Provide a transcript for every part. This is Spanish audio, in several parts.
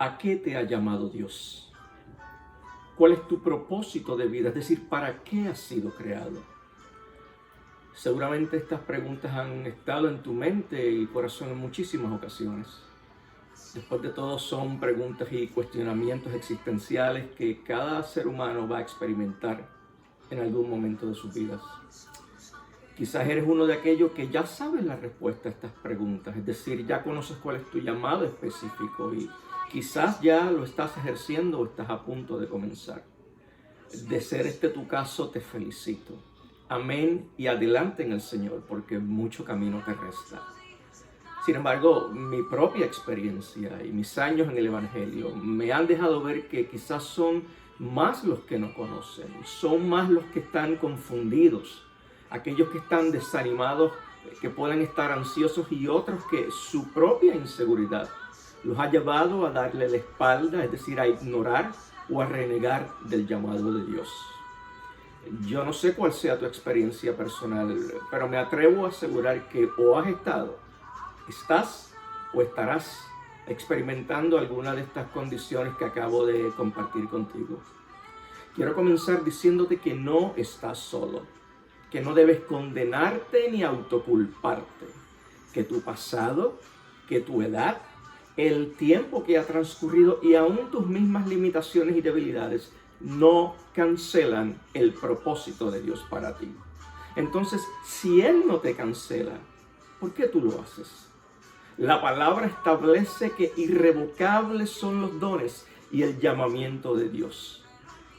¿A qué te ha llamado Dios? ¿Cuál es tu propósito de vida? Es decir, ¿para qué has sido creado? Seguramente estas preguntas han estado en tu mente y corazón en muchísimas ocasiones. Después de todo, son preguntas y cuestionamientos existenciales que cada ser humano va a experimentar en algún momento de sus vidas. Quizás eres uno de aquellos que ya sabes la respuesta a estas preguntas, es decir, ya conoces cuál es tu llamado específico y quizás ya lo estás ejerciendo o estás a punto de comenzar. De ser este tu caso, te felicito. Amén y adelante en el Señor, porque mucho camino te resta. Sin embargo, mi propia experiencia y mis años en el Evangelio me han dejado ver que quizás son más los que no conocen, son más los que están confundidos, aquellos que están desanimados, que pueden estar ansiosos y otros que su propia inseguridad los ha llevado a darle la espalda, es decir, a ignorar o a renegar del llamado de Dios. Yo no sé cuál sea tu experiencia personal, pero me atrevo a asegurar que o has estado, estás o estarás experimentando alguna de estas condiciones que acabo de compartir contigo. Quiero comenzar diciéndote que no estás solo, que no debes condenarte ni autoculparte, que tu pasado, que tu edad, el tiempo que ha transcurrido y aún tus mismas limitaciones y debilidades no cancelan el propósito de Dios para ti. Entonces, si Él no te cancela, ¿por qué tú lo haces? La palabra establece que irrevocables son los dones y el llamamiento de Dios.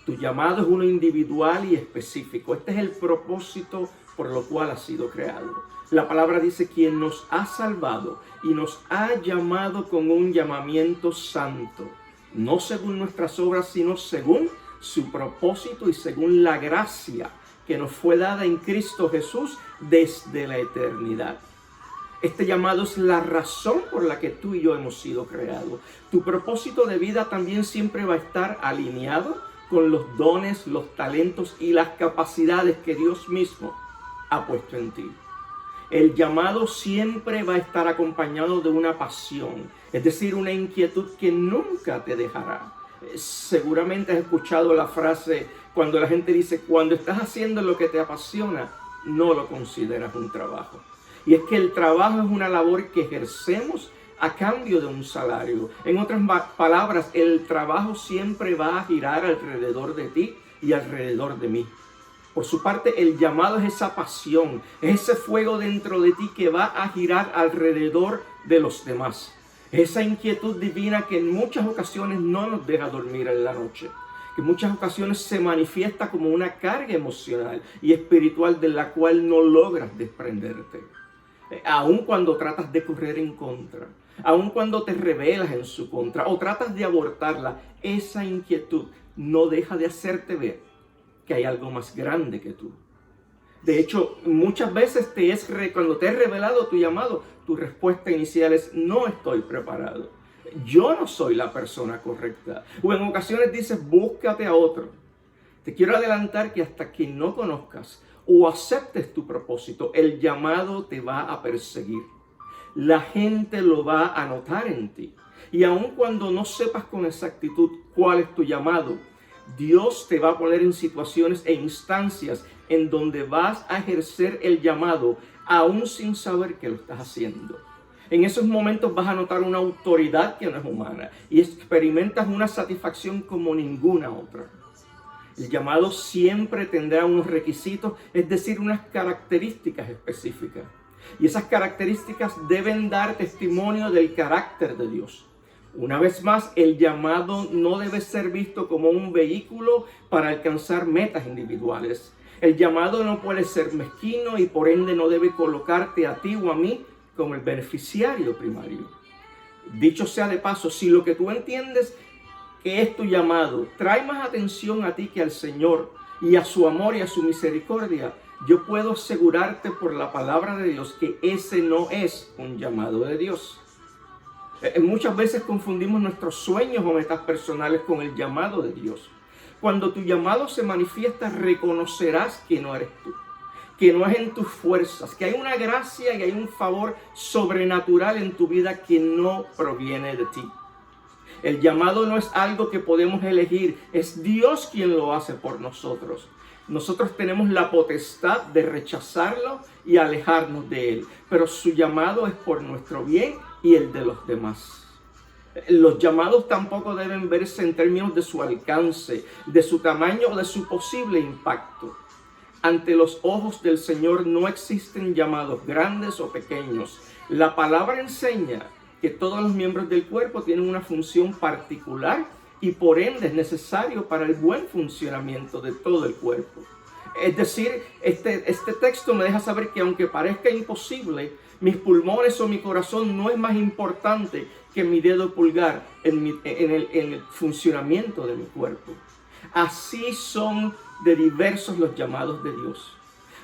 Tu llamado es uno individual y específico. Este es el propósito por lo cual has sido creado. La palabra dice: quien nos ha salvado y nos ha llamado con un llamamiento santo, no según nuestras obras, sino según su propósito y según la gracia que nos fue dada en Cristo Jesús desde la eternidad. Este llamado es la razón por la que tú y yo hemos sido creados. Tu propósito de vida también siempre va a estar alineado con los dones, los talentos y las capacidades que Dios mismo ha puesto en ti. El llamado siempre va a estar acompañado de una pasión, es decir, una inquietud que nunca te dejará. Seguramente has escuchado la frase cuando la gente dice: cuando estás haciendo lo que te apasiona, no lo consideras un trabajo. Y es que el trabajo es una labor que ejercemos a cambio de un salario. En otras palabras, el trabajo siempre va a girar alrededor de ti y alrededor de mí. Por su parte, el llamado es esa pasión, es ese fuego dentro de ti que va a girar alrededor de los demás. Esa inquietud divina que en muchas ocasiones no nos deja dormir en la noche, que en muchas ocasiones se manifiesta como una carga emocional y espiritual de la cual no logras desprenderte. Aun cuando tratas de correr en contra, aun cuando te rebelas en su contra o tratas de abortarla, esa inquietud no deja de hacerte ver que hay algo más grande que tú. De hecho, muchas veces cuando te es revelado tu llamado, tu respuesta inicial es: no estoy preparado, yo no soy la persona correcta. O en ocasiones dices: búscate a otro. Te quiero adelantar que hasta que no conozcas o aceptes tu propósito, el llamado te va a perseguir. La gente lo va a notar en ti. Y aun cuando no sepas con exactitud cuál es tu llamado, Dios te va a poner en situaciones e instancias en donde vas a ejercer el llamado aún sin saber que lo estás haciendo. En esos momentos vas a notar una autoridad que no es humana y experimentas una satisfacción como ninguna otra. El llamado siempre tendrá unos requisitos, es decir, unas características específicas. Y esas características deben dar testimonio del carácter de Dios. Una vez más, el llamado no debe ser visto como un vehículo para alcanzar metas individuales. El llamado no puede ser mezquino y por ende no debe colocarte a ti o a mí como el beneficiario primario. Dicho sea de paso, si lo que tú entiendes que es tu llamado trae más atención a ti que al Señor y a su amor y a su misericordia, yo puedo asegurarte por la palabra de Dios que ese no es un llamado de Dios. Muchas veces confundimos nuestros sueños o metas personales con el llamado de Dios. Cuando tu llamado se manifiesta, reconocerás que no eres tú, que no es en tus fuerzas, que hay una gracia y hay un favor sobrenatural en tu vida que no proviene de ti. El llamado no es algo que podemos elegir, es Dios quien lo hace por nosotros. Nosotros tenemos la potestad de rechazarlo y alejarnos de él, pero su llamado es por nuestro bien y el de los demás. Los llamados tampoco deben verse en términos de su alcance, de su tamaño o de su posible impacto. Ante los ojos del Señor no existen llamados grandes o pequeños. La palabra enseña que todos los miembros del cuerpo tienen una función particular y por ende es necesario para el buen funcionamiento de todo el cuerpo. Es decir, este texto me deja saber que aunque parezca imposible, mis pulmones o mi corazón no es más importante que mi dedo pulgar en el funcionamiento de mi cuerpo. Así son de diversos los llamados de Dios.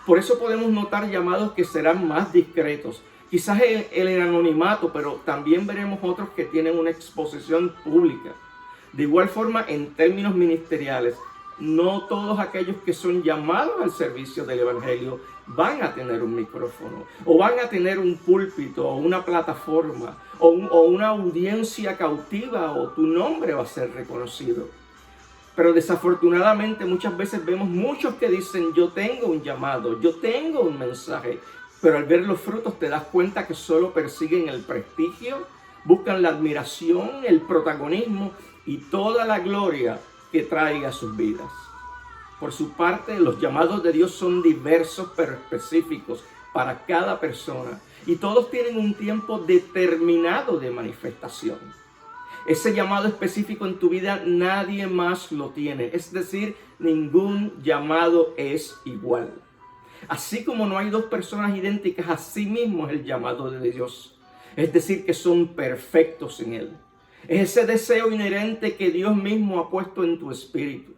Por eso podemos notar llamados que serán más discretos, quizás el anonimato, pero también veremos otros que tienen una exposición pública. De igual forma, en términos ministeriales, no todos aquellos que son llamados al servicio del Evangelio van a tener un micrófono, o van a tener un púlpito, o una plataforma, o una audiencia cautiva, o tu nombre va a ser reconocido. Pero desafortunadamente muchas veces vemos muchos que dicen: yo tengo un llamado, yo tengo un mensaje, pero al ver los frutos te das cuenta que solo persiguen el prestigio, buscan la admiración, el protagonismo y toda la gloria que traiga a sus vidas. Por su parte, los llamados de Dios son diversos pero específicos para cada persona y todos tienen un tiempo determinado de manifestación. Ese llamado específico en tu vida nadie más lo tiene, es decir, ningún llamado es igual. Así como no hay dos personas idénticas, así mismo es el llamado de Dios, es decir, que son perfectos en Él. Es ese deseo inherente que Dios mismo ha puesto en tu espíritu.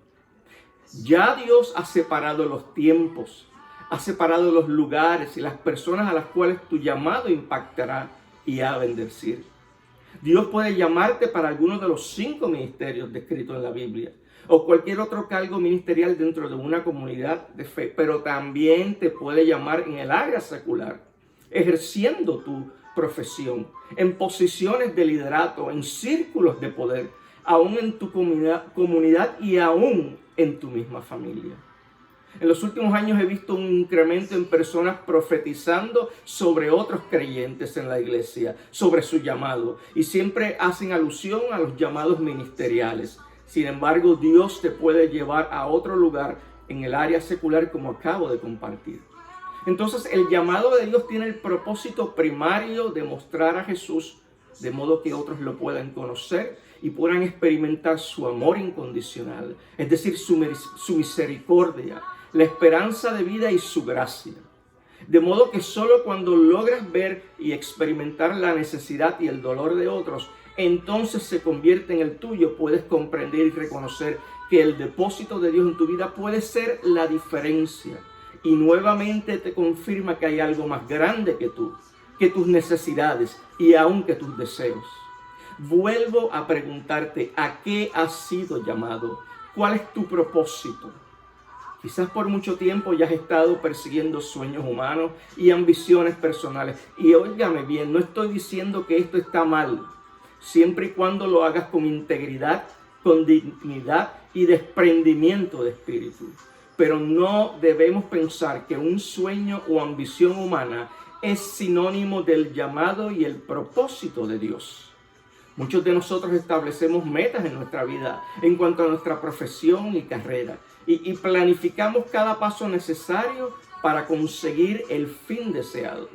Ya Dios ha separado los tiempos, ha separado los lugares y las personas a las cuales tu llamado impactará y ha de bendecir. Dios puede llamarte para alguno de los 5 ministerios descritos en la Biblia o cualquier otro cargo ministerial dentro de una comunidad de fe, pero también te puede llamar en el área secular, ejerciendo tu profesión, en posiciones de liderato, en círculos de poder, aún en tu comunidad y aún en tu misma familia. En los últimos años he visto un incremento en personas profetizando sobre otros creyentes en la iglesia, sobre su llamado, y siempre hacen alusión a los llamados ministeriales. Sin embargo, Dios te puede llevar a otro lugar en el área secular, como acabo de compartir. Entonces, el llamado de Dios tiene el propósito primario de mostrar a Jesús, de modo que otros lo puedan conocer y puedan experimentar su amor incondicional, es decir, su misericordia, la esperanza de vida y su gracia. De modo que solo cuando logras ver y experimentar la necesidad y el dolor de otros, entonces se convierte en el tuyo, puedes comprender y reconocer que el depósito de Dios en tu vida puede ser la diferencia. Y nuevamente te confirma que hay algo más grande que tú, que tus necesidades y aún que tus deseos. Vuelvo a preguntarte, ¿a qué has sido llamado? ¿Cuál es tu propósito? Quizás por mucho tiempo ya has estado persiguiendo sueños humanos y ambiciones personales. Y óigame bien, no estoy diciendo que esto está mal, siempre y cuando lo hagas con integridad, con dignidad y desprendimiento de espíritu. Pero no debemos pensar que un sueño o ambición humana es sinónimo del llamado y el propósito de Dios. Muchos de nosotros establecemos metas en nuestra vida en cuanto a nuestra profesión y carrera y planificamos cada paso necesario para conseguir el fin deseado.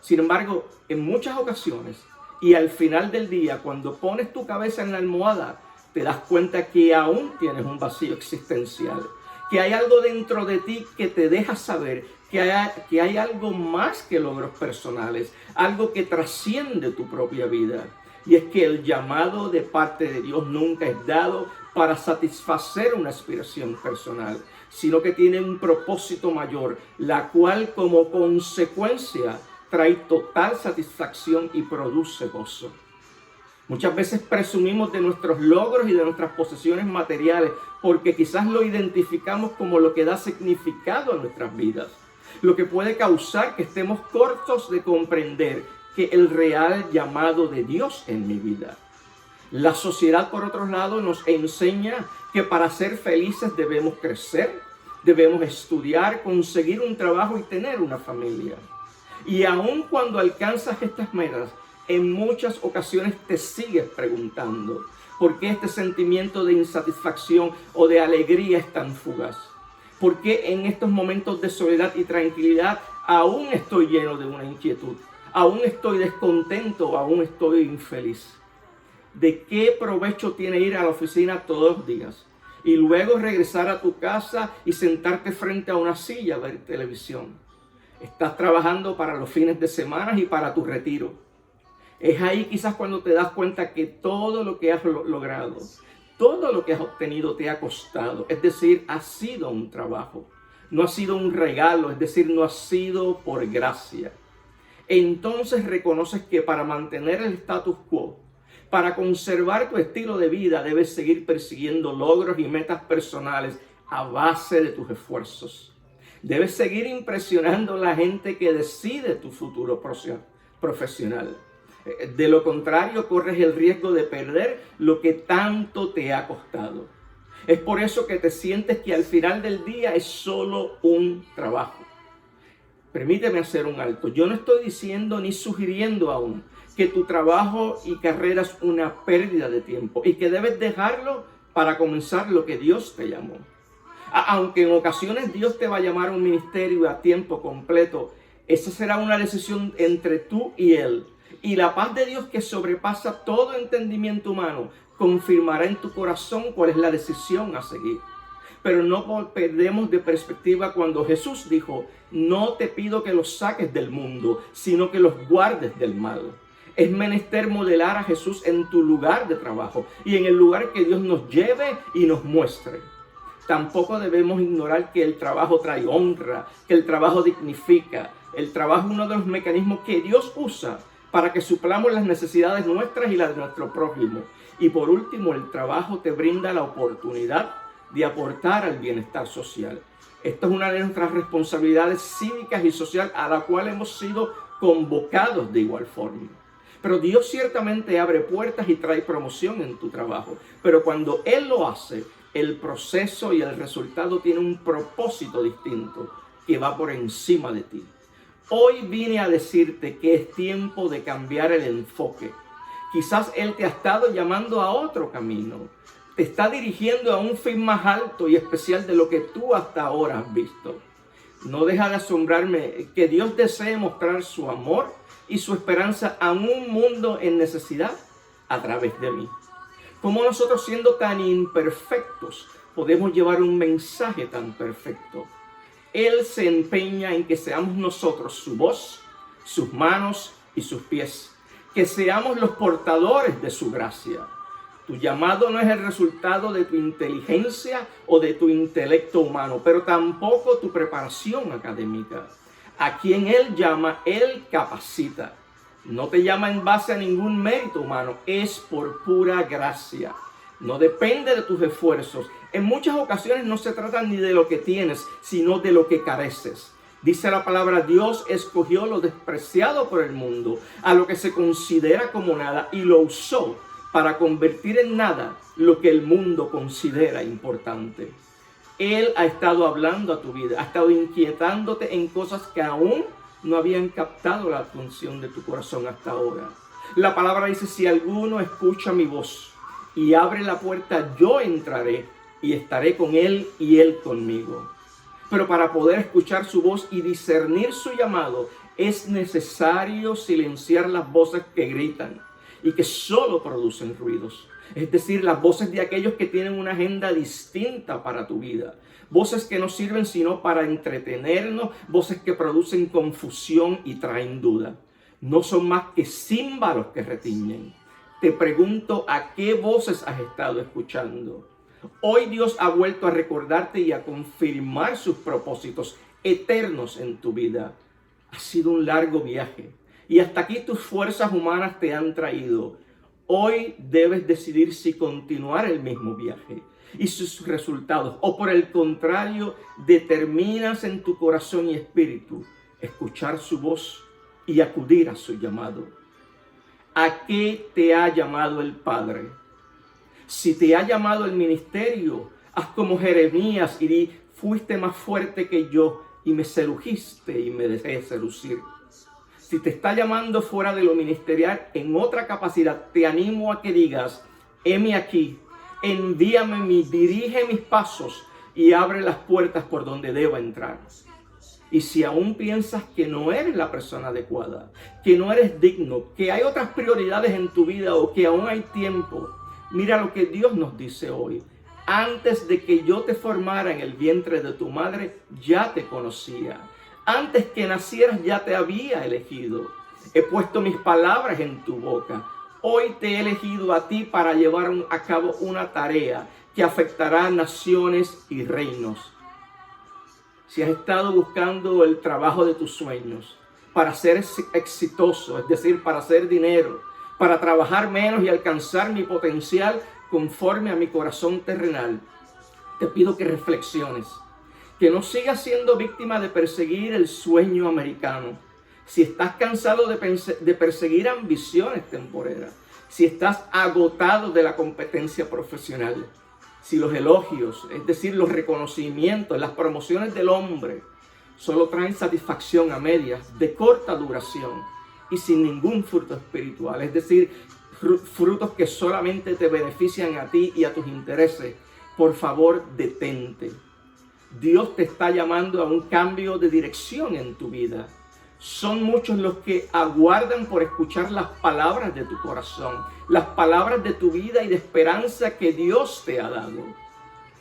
Sin embargo, en muchas ocasiones y al final del día, cuando pones tu cabeza en la almohada, te das cuenta que aún tienes un vacío existencial, que hay algo dentro de ti que te deja saber que hay algo más que logros personales, algo que trasciende tu propia vida. Y es que el llamado de parte de Dios nunca es dado para satisfacer una aspiración personal, sino que tiene un propósito mayor, la cual como consecuencia trae total satisfacción y produce gozo. Muchas veces presumimos de nuestros logros y de nuestras posesiones materiales porque quizás lo identificamos como lo que da significado a nuestras vidas, lo que puede causar que estemos cortos de comprender que el real llamado de Dios en mi vida. La sociedad, por otro lado, nos enseña que para ser felices debemos crecer, debemos estudiar, conseguir un trabajo y tener una familia. Y aun cuando alcanzas estas metas, en muchas ocasiones te sigues preguntando por qué este sentimiento de insatisfacción o de alegría es tan fugaz. ¿Por qué en estos momentos de soledad y tranquilidad aún estoy lleno de una inquietud? ¿Aún estoy descontento o aún estoy infeliz? ¿De qué provecho tiene ir a la oficina todos los días y luego regresar a tu casa y sentarte frente a una silla a ver televisión? Estás trabajando para los fines de semana y para tu retiro. Es ahí quizás cuando te das cuenta que todo lo que has logrado, todo lo que has obtenido te ha costado. Es decir, ha sido un trabajo. No ha sido un regalo, es decir, no ha sido por gracia. Entonces reconoces que para mantener el status quo, para conservar tu estilo de vida, debes seguir persiguiendo logros y metas personales a base de tus esfuerzos. Debes seguir impresionando a la gente que decide tu futuro profesional. De lo contrario, corres el riesgo de perder lo que tanto te ha costado. Es por eso que te sientes que al final del día es solo un trabajo. Permíteme hacer un alto. Yo no estoy diciendo ni sugiriendo aún que tu trabajo y carrera es una pérdida de tiempo y que debes dejarlo para comenzar lo que Dios te llamó. Aunque en ocasiones Dios te va a llamar a un ministerio a tiempo completo, esa será una decisión entre tú y Él. Y la paz de Dios, que sobrepasa todo entendimiento humano, confirmará en tu corazón cuál es la decisión a seguir. Pero no perdemos de perspectiva cuando Jesús dijo: no te pido que los saques del mundo, sino que los guardes del mal. Es menester modelar a Jesús en tu lugar de trabajo y en el lugar que Dios nos lleve y nos muestre. Tampoco debemos ignorar que el trabajo trae honra, que el trabajo dignifica. El trabajo es uno de los mecanismos que Dios usa para que suplamos las necesidades nuestras y las de nuestro prójimo. Y por último, el trabajo te brinda la oportunidad de aportar al bienestar social. Esto es una de nuestras responsabilidades cívicas y sociales a la cual hemos sido convocados de igual forma. Pero Dios ciertamente abre puertas y trae promoción en tu trabajo. Pero cuando Él lo hace, el proceso y el resultado tienen un propósito distinto que va por encima de ti. Hoy vine a decirte que es tiempo de cambiar el enfoque. Quizás Él te ha estado llamando a otro camino. Te está dirigiendo a un fin más alto y especial de lo que tú hasta ahora has visto. No deja de asombrarme que Dios desee mostrar su amor y su esperanza a un mundo en necesidad a través de mí. ¿Cómo nosotros, siendo tan imperfectos, podemos llevar un mensaje tan perfecto? Él se empeña en que seamos nosotros su voz, sus manos y sus pies. Que seamos los portadores de su gracia. Tu llamado no es el resultado de tu inteligencia o de tu intelecto humano, pero tampoco tu preparación académica. A quien Él llama, Él capacita. No te llama en base a ningún mérito humano, es por pura gracia. No depende de tus esfuerzos. En muchas ocasiones no se trata ni de lo que tienes, sino de lo que careces. Dice la palabra: Dios escogió lo despreciado por el mundo, a lo que se considera como nada, y lo usó para convertir en nada lo que el mundo considera importante. Él ha estado hablando a tu vida, ha estado inquietándote en cosas que aún no habían captado la atención de tu corazón hasta ahora. La palabra dice: si alguno escucha mi voz y abre la puerta, yo entraré y estaré con él y él conmigo. Pero para poder escuchar su voz y discernir su llamado, es necesario silenciar las voces que gritan y que solo producen ruidos. Es decir, las voces de aquellos que tienen una agenda distinta para tu vida. Voces que no sirven sino para entretenernos, voces que producen confusión y traen duda. No son más que címbalos que retiñen. Te pregunto, ¿a qué voces has estado escuchando? Hoy Dios ha vuelto a recordarte y a confirmar sus propósitos eternos en tu vida. Ha sido un largo viaje y hasta aquí tus fuerzas humanas te han traído. Hoy debes decidir si continuar el mismo viaje y sus resultados, o por el contrario, determinas en tu corazón y espíritu escuchar su voz y acudir a su llamado. ¿A qué te ha llamado el Padre? Si te ha llamado el ministerio, haz como Jeremías y di, fuiste más fuerte que yo y me sedujiste y me dejé seducir. Si te está llamando fuera de lo ministerial en otra capacidad, te animo a que digas, heme aquí, envíame, dirige mis pasos y abre las puertas por donde debo entrar. Y si aún piensas que no eres la persona adecuada, que no eres digno, que hay otras prioridades en tu vida o que aún hay tiempo, mira lo que Dios nos dice hoy. Antes de que yo te formara en el vientre de tu madre, ya te conocía. Antes que nacieras ya te había elegido. He puesto mis palabras en tu boca. Hoy te he elegido a ti para llevar a cabo una tarea que afectará a naciones y reinos. Si has estado buscando el trabajo de tus sueños para ser exitoso, es decir, para hacer dinero, para trabajar menos y alcanzar mi potencial conforme a mi corazón terrenal, te pido que reflexiones, que no sigas siendo víctima de perseguir el sueño americano. Si estás cansado de perseguir ambiciones temporeras, si estás agotado de la competencia profesional, si los elogios, es decir, los reconocimientos, las promociones del hombre, solo traen satisfacción a medias, de corta duración y sin ningún fruto espiritual, es decir, frutos que solamente te benefician a ti y a tus intereses, por favor, detente. Dios te está llamando a un cambio de dirección en tu vida. Son muchos los que aguardan por escuchar las palabras de tu corazón, las palabras de tu vida y de esperanza que Dios te ha dado.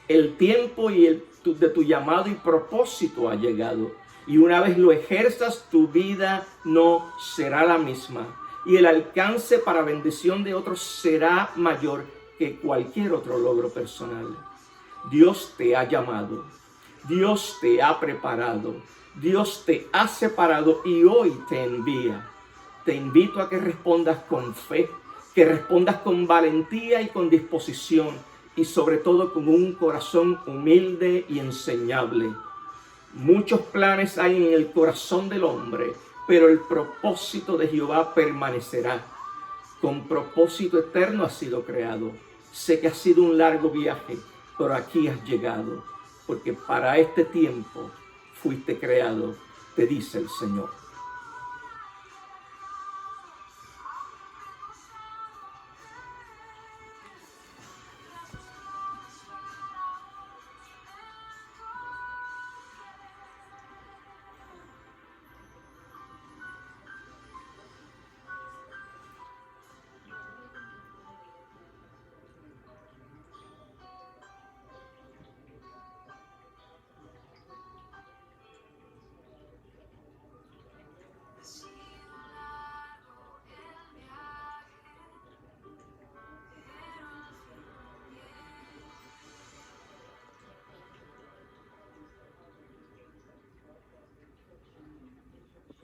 El tiempo de tu llamado y propósito ha llegado. Y una vez lo ejerzas, tu vida no será la misma. Y el alcance para bendición de otros será mayor que cualquier otro logro personal. Dios te ha llamado. Dios te ha preparado. Dios te ha separado y hoy te envía. Te invito a que respondas con fe, que respondas con valentía y con disposición y sobre todo con un corazón humilde y enseñable. Muchos planes hay en el corazón del hombre, pero el propósito de Jehová permanecerá. Con propósito eterno has sido creado. Sé que ha sido un largo viaje, pero aquí has llegado, porque para este tiempo fuiste creado, te dice el Señor.